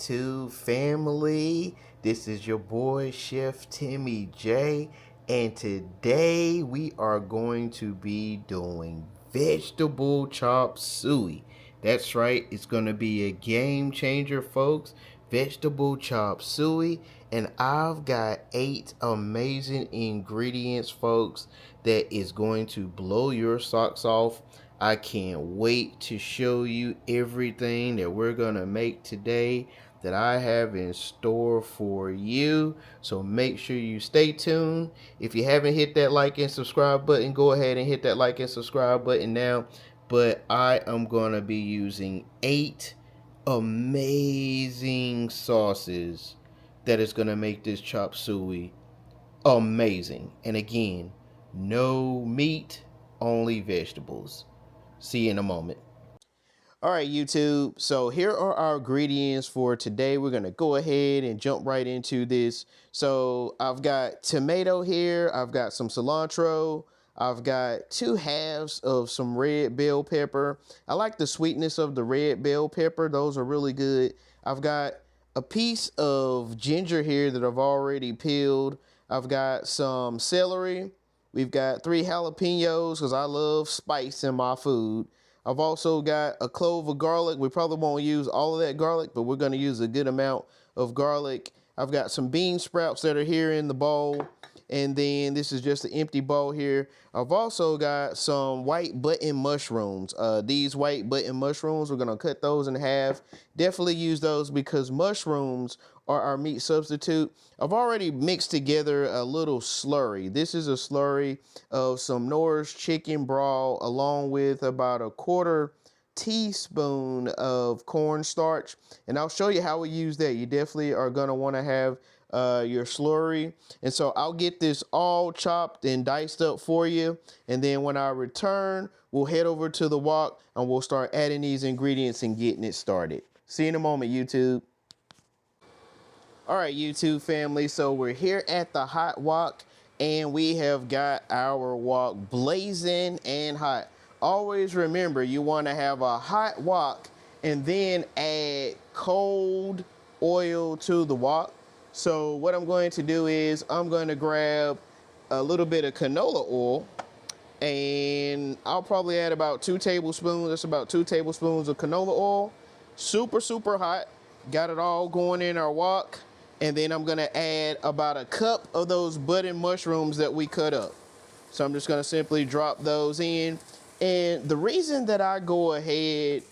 YouTube family? This is your boy Chef Timmy J, and today we are going to be doing vegetable chop suey. That's right, it's going to be a game changer, folks. Vegetable chop suey, and I've got 8 amazing ingredients, folks, that is going to blow your socks off. I can't wait to show you everything that we're going to make today that I have in store for you. So make sure you stay tuned. If you haven't hit that like and subscribe button, go ahead and hit that like and subscribe button now. But I am going to be using 8 amazing sauces that is going to make this chop suey amazing. And again, no meat, only vegetables. See you in a moment. All right, YouTube. So here are our ingredients for today. We're going to go ahead and jump right into this. So I've got tomato here. I've got some cilantro. I've got 2 halves of some red bell pepper. I like the sweetness of the red bell pepper. Those are really good. I've got a piece of ginger here that I've already peeled. I've got some celery. We've got 3 jalapenos because I love spice in my food. I've also got a clove of garlic. We probably won't use all of that garlic, but we're going to use a good amount of garlic. I've got some bean sprouts that are here in the bowl. And then this is just an empty bowl here. I've also got some white button mushrooms. These white button mushrooms, we're going to cut those in half. Definitely use those because mushrooms are our meat substitute. I've already mixed together a little slurry. This is a slurry of some Norris chicken broth along with about a 1/4 teaspoon of cornstarch. And I'll show you how we use that. You definitely are going to want to have your slurry. And so I'll get this all chopped and diced up for you. And then when I return, we'll head over to the wok and we'll start adding these ingredients and getting it started. See you in a moment, YouTube. All right, YouTube family. So we're here at the hot wok and we have got our wok blazing and hot. Always remember, you want to have a hot wok and then add cold oil to the wok. So what I'm going to do is I'm going to grab a little bit of canola oil and I'll probably add about 2 tablespoons. That's about 2 tablespoons of canola oil. Super, super hot. Got it all going in our wok. And then I'm going to add about a cup of those button mushrooms that we cut up. So I'm just going to simply drop those in. And the reason that I go ahead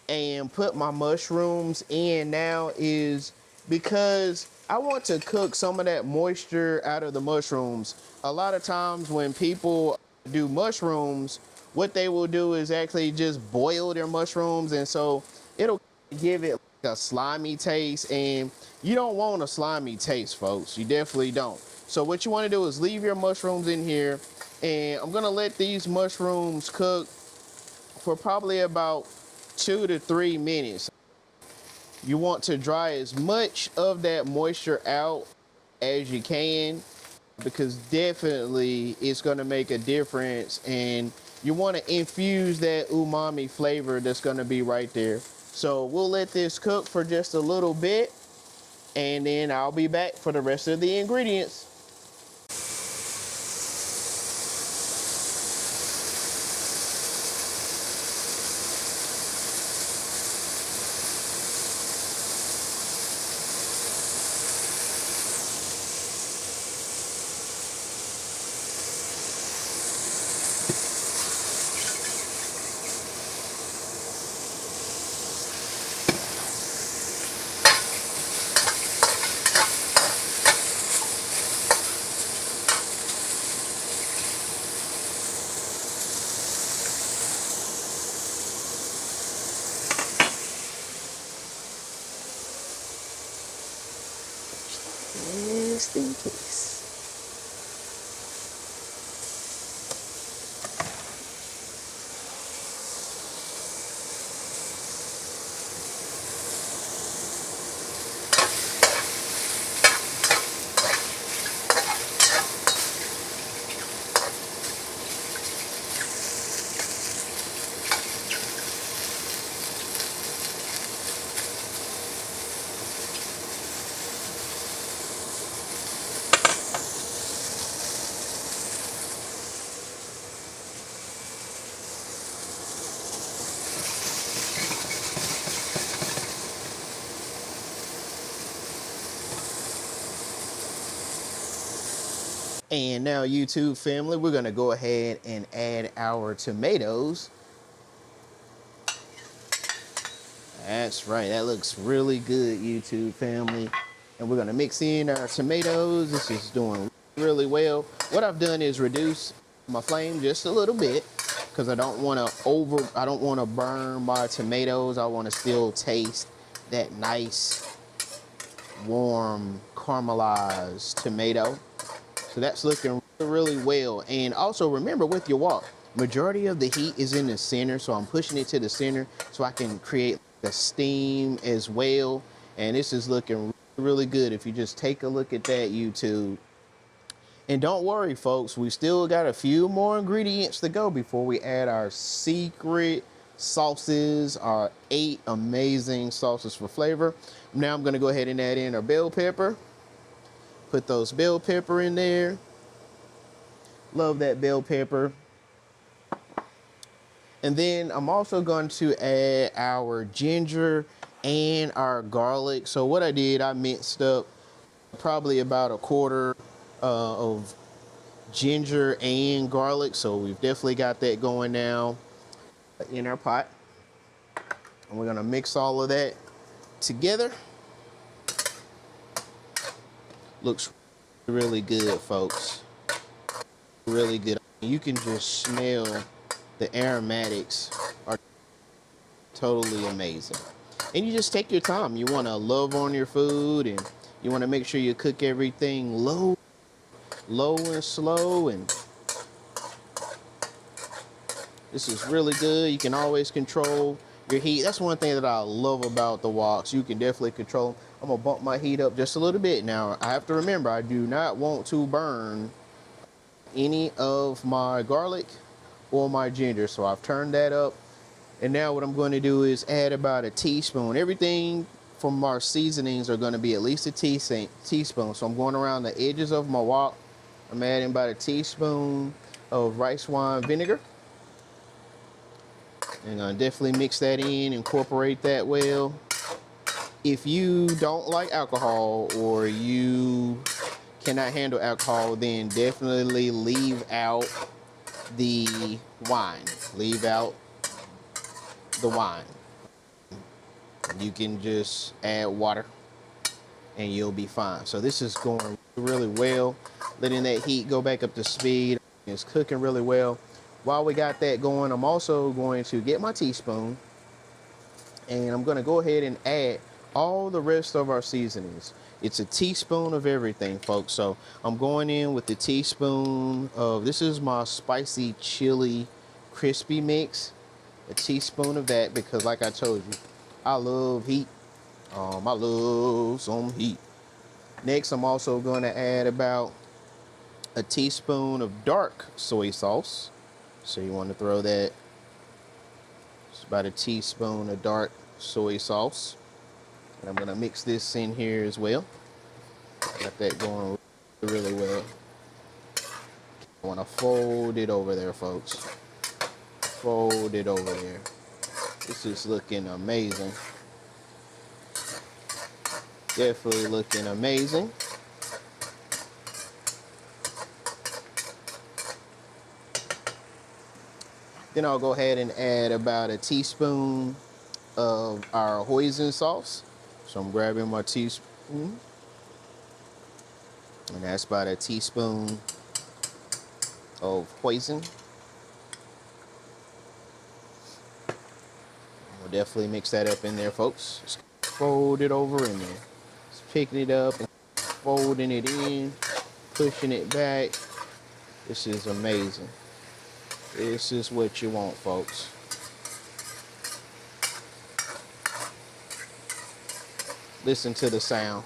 and put my mushrooms in now is because I want to cook some of that moisture out of the mushrooms. A lot of times when people do mushrooms, what they will do is actually just boil their mushrooms, and so it'll give it like a slimy taste, and you don't want a slimy taste, folks. You definitely don't. So what you want to do is leave your mushrooms in here, and I'm gonna let these mushrooms cook for probably about 2 to 3 minutes. You want to dry as much of that moisture out as you can because definitely it's going to make a difference, and you want to infuse that umami flavor that's going to be right there. So we'll let this cook for just a little bit and then I'll be back for the rest of the ingredients. Just in case. And now, YouTube family, we're gonna go ahead and add our tomatoes. That's right, that looks really good, YouTube family. And we're gonna mix in our tomatoes. This is doing really well. What I've done is reduce my flame just a little bit because I don't want to burn my tomatoes. I want to still taste that nice, warm, caramelized tomato. So that's looking really well. And also remember with your wok, majority of the heat is in the center. So I'm pushing it to the center so I can create the steam as well. And this is looking really good. If you just take a look at that, YouTube. And don't worry, folks, we still got a few more ingredients to go before we add our secret sauces, our 8 amazing sauces for flavor. Now I'm going to go ahead and add in our bell pepper. Put those bell pepper in there. Love that bell pepper. And then I'm also going to add our ginger and our garlic. So what I did, I minced up probably about a quarter of ginger and garlic. So we've definitely got that going now in our pot. And we're going to mix all of that together. Looks really good, folks. Really good. You can just smell the aromatics are totally amazing. And you just take your time. You want to love on your food, and you want to make sure you cook everything low and slow. And this is really good. You can always control your heat. That's one thing that I love about the woks. You can definitely control. I'm gonna bump my heat up just a little bit. Now I have to remember, I do not want to burn any of my garlic or my ginger, so I've turned that up. And now what I'm going to do is add about a teaspoon. Everything from our seasonings are going to be at least a teaspoon. So I'm going around the edges of my wok. I'm adding about a teaspoon of rice wine vinegar. And I'm definitely mix that in, incorporate that well. If you don't like alcohol or you cannot handle alcohol, then definitely leave out the wine. Leave out the wine. You can just add water and you'll be fine. So this is going really well. Letting that heat go back up to speed. It's cooking really well. While we got that going, I'm also going to get my teaspoon and I'm going to go ahead and add all the rest of our seasonings. It's a teaspoon of everything, folks. So I'm going in with the teaspoon of, this is my spicy chili crispy mix. A teaspoon of that, because like I told you, I love heat. I love some heat. Next, I'm also going to add about a teaspoon of dark soy sauce. So you want to throw that. It's about a teaspoon of dark soy sauce. And I'm going to mix this in here as well. Got that going really well. I want to fold it over there, folks. Fold it over there. This is looking amazing. Definitely looking amazing. Then I'll go ahead and add about a teaspoon of our hoisin sauce. So I'm grabbing my teaspoon. And that's about a teaspoon of hoisin. We'll definitely mix that up in there, folks. Just fold it over in there. Just picking it up and folding it in, pushing it back. This is amazing. This is what you want, folks. Listen to the sound.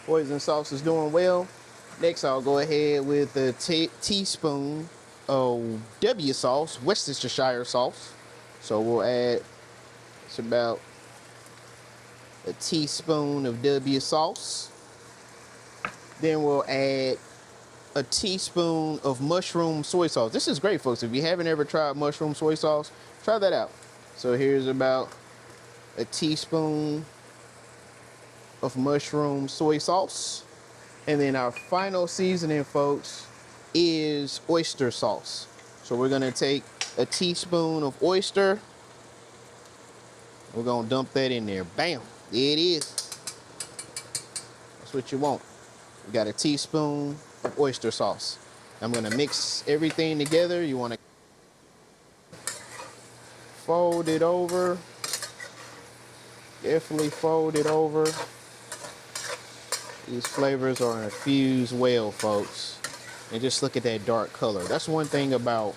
Hoisin sauce is doing well. Next, I'll go ahead with a teaspoon of W sauce, Worcestershire sauce. So we'll add, it's about a teaspoon of W sauce. Then we'll add a teaspoon of mushroom soy sauce. This is great, folks. If you haven't ever tried mushroom soy sauce, try that out. So here's about a teaspoon of mushroom soy sauce. And then our final seasoning, folks, is oyster sauce. So we're gonna take a teaspoon of oyster. We're gonna dump that in there. Bam, there it is. That's what you want. We got a teaspoon of oyster sauce. I'm gonna mix everything together. You wanna fold it over. Definitely fold it over. These flavors are infused well, folks. And just look at that dark color. That's one thing about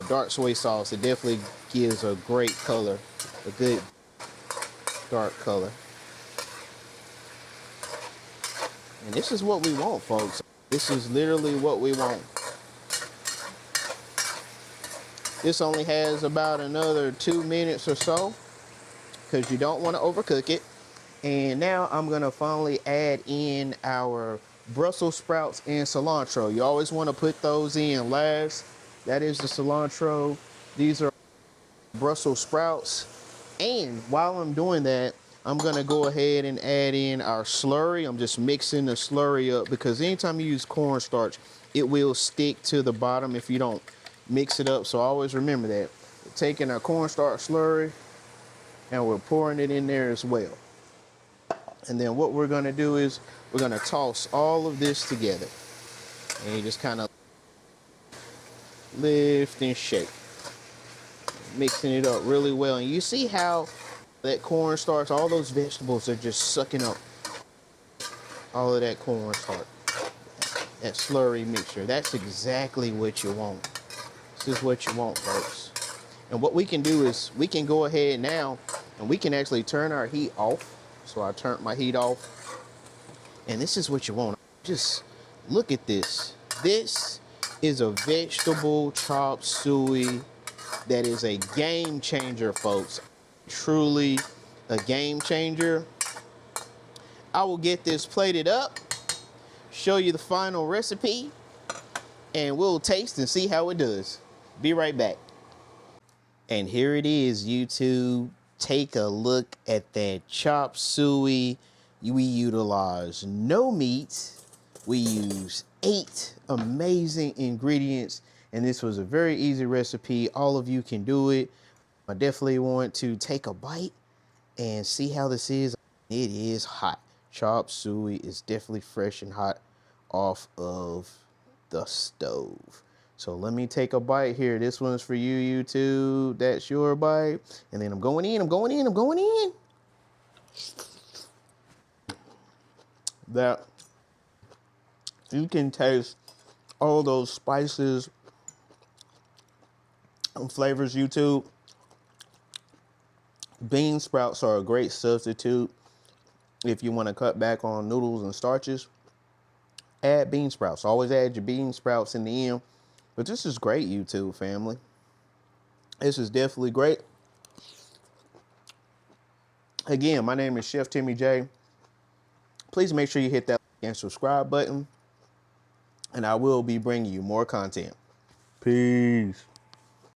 dark soy sauce. It definitely gives a great color, a good dark color. And this is what we want, folks. This is literally what we want. This only has about another 2 minutes or so because you don't want to overcook it. And now I'm gonna finally add in our Brussels sprouts and cilantro. You always want to put those in last. That is the cilantro. These are Brussels sprouts. And while I'm doing that, I'm gonna go ahead and add in our slurry. I'm just mixing the slurry up because anytime you use cornstarch, it will stick to the bottom if you don't mix it up. So always remember that. We're taking our cornstarch slurry and we're pouring it in there as well. And then what we're gonna do is we're gonna toss all of this together. And you just kind of lift and shake, mixing it up really well. And you see how that cornstarch, all those vegetables are just sucking up all of that cornstarch, that slurry mixture. That's exactly what you want. This is what you want, folks. And what we can do is we can go ahead now and we can actually turn our heat off. So I turned my heat off. And this is what you want. Just look at this. This is a vegetable chopped suey that is a game changer, folks. Truly a game changer. I will get this plated up, show you the final recipe, and we'll taste and see how it does. Be right back. And here it is, YouTube. Take a look at that chopped suey. We utilize no meat. We use 8 amazing ingredients, and this was a very easy recipe. All of you can do it. I definitely want to take a bite and see how this is. It is hot. Chopped suey is definitely fresh and hot off of the stove. So let me take a bite here. This one's for you, YouTube. That's your bite. And then I'm going in. That you can taste all those spices and flavors, YouTube. Bean sprouts are a great substitute if you want to cut back on noodles and starches. Add bean sprouts. Always add your bean sprouts in the end. But this is great, YouTube family. This is definitely great. Again, my name is Chef Timmy J. Please make sure you hit that like and subscribe button. And I will be bringing you more content. Peace.